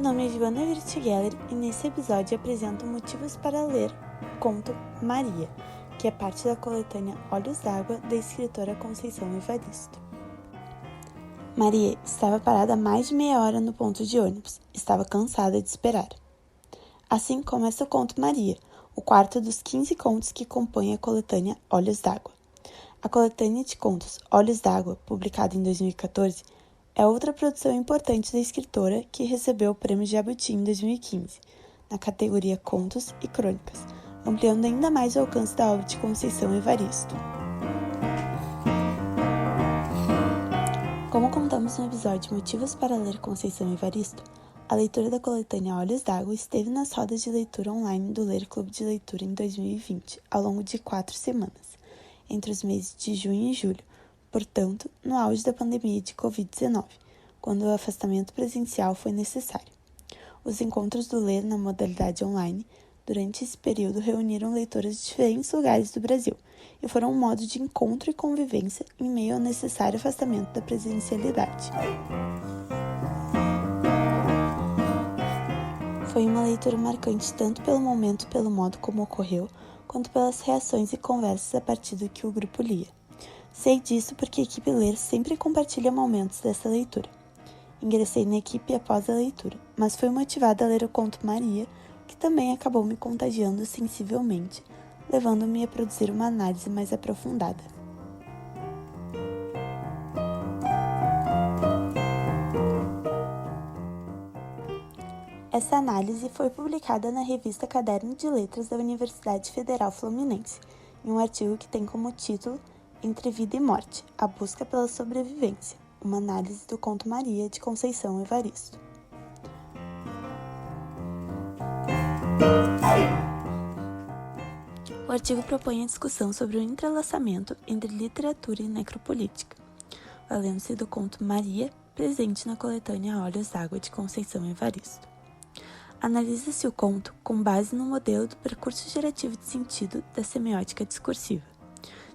nome é Joana Wirtgeller e nesse episódio apresento motivos para ler o conto Maria, que é parte da coletânea Olhos d'Água da escritora Conceição Evaristo. Maria estava parada há mais de meia hora no ponto de ônibus. Estava cansada de esperar. Assim começa o conto Maria, o quarto dos 15 contos que compõem a coletânea Olhos d'Água. A coletânea de contos Olhos d'Água, publicada em 2014, é outra produção importante da escritora que recebeu o Prêmio Jabuti em 2015, na categoria Contos e Crônicas, ampliando ainda mais o alcance da obra de Conceição Evaristo. Como contamos no episódio Motivos para ler Conceição Evaristo, a leitura da coletânea Olhos d'Água esteve nas rodas de leitura online do Ler Clube de Leitura em 2020, ao longo de 4 semanas, entre os meses de junho e julho, portanto, no auge da pandemia de Covid-19, quando o afastamento presencial foi necessário. Os encontros do Ler na modalidade online, durante esse período, reuniram leitores de diferentes lugares do Brasil e foram um modo de encontro e convivência em meio ao necessário afastamento da presencialidade. Foi uma leitura marcante tanto pelo momento e pelo modo como ocorreu, quanto pelas reações e conversas a partir do que o grupo lia. Sei disso porque a equipe Ler sempre compartilha momentos dessa leitura. Ingressei na equipe após a leitura, mas fui motivada a ler o conto Maria, que também acabou me contagiando sensivelmente, levando-me a produzir uma análise mais aprofundada. Essa análise foi publicada na revista Caderno de Letras da Universidade Federal Fluminense, em um artigo que tem como título Entre Vida e Morte, a busca pela sobrevivência, uma análise do conto Maria de Conceição Evaristo. O artigo propõe a discussão sobre o entrelaçamento entre literatura e necropolítica, valendo-se do conto Maria, presente na coletânea Olhos d'Água de Conceição Evaristo. Analisa-se o conto com base no modelo do percurso gerativo de sentido da semiótica discursiva,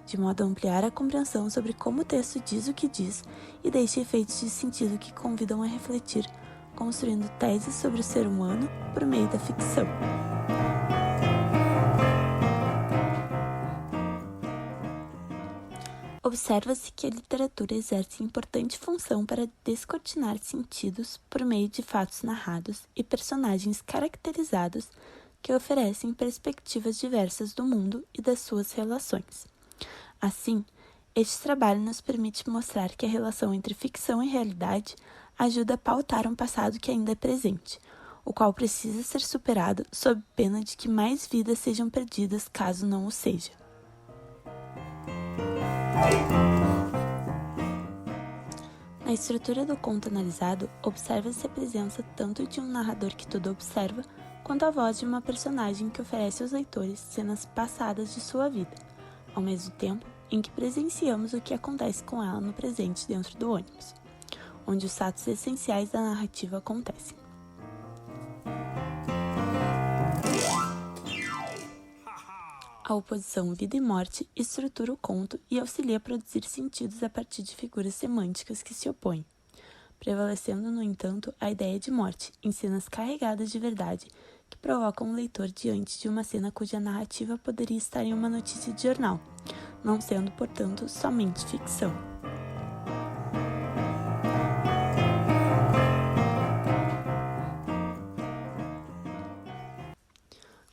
de modo a ampliar a compreensão sobre como o texto diz o que diz e deixa efeitos de sentido que convidam a refletir, construindo teses sobre o ser humano por meio da ficção. Observa-se que a literatura exerce importante função para descortinar sentidos por meio de fatos narrados e personagens caracterizados que oferecem perspectivas diversas do mundo e das suas relações. Assim, este trabalho nos permite mostrar que a relação entre ficção e realidade ajuda a pautar um passado que ainda é presente, o qual precisa ser superado sob pena de que mais vidas sejam perdidas caso não o seja. Na estrutura do conto analisado, observa-se a presença tanto de um narrador que tudo observa, quanto a voz de uma personagem que oferece aos leitores cenas passadas de sua vida, ao mesmo tempo em que presenciamos o que acontece com ela no presente dentro do ônibus, onde os fatos essenciais da narrativa acontecem. A oposição vida e morte estrutura o conto e auxilia a produzir sentidos a partir de figuras semânticas que se opõem, prevalecendo, no entanto, a ideia de morte em cenas carregadas de verdade que provocam o leitor diante de uma cena cuja narrativa poderia estar em uma notícia de jornal, não sendo, portanto, somente ficção.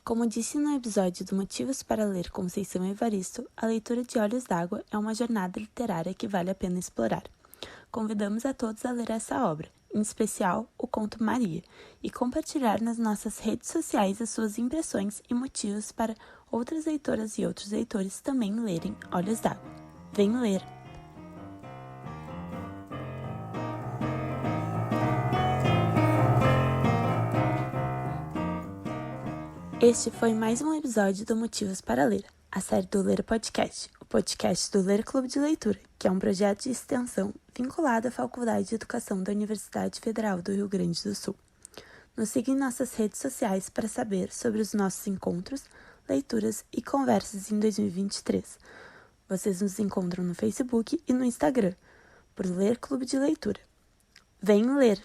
Como disse no episódio do Motivos para ler Conceição Evaristo, a leitura de Olhos d'Água é uma jornada literária que vale a pena explorar. Convidamos a todos a ler essa obra, em especial o conto Maria, e compartilhar nas nossas redes sociais as suas impressões e motivos para outras leitoras e outros leitores também lerem Olhos d'Água. Vem ler! Este foi mais um episódio do Motivos para Ler, a série do Ler Podcast, o podcast do Ler Clube de Leitura, que é um projeto de extensão vinculado à Faculdade de Educação da Universidade Federal do Rio Grande do Sul. Nos siga em nossas redes sociais para saber sobre os nossos encontros, leituras e conversas em 2023. Vocês nos encontram no Facebook e no Instagram, por Ler Clube de Leitura. Vem ler!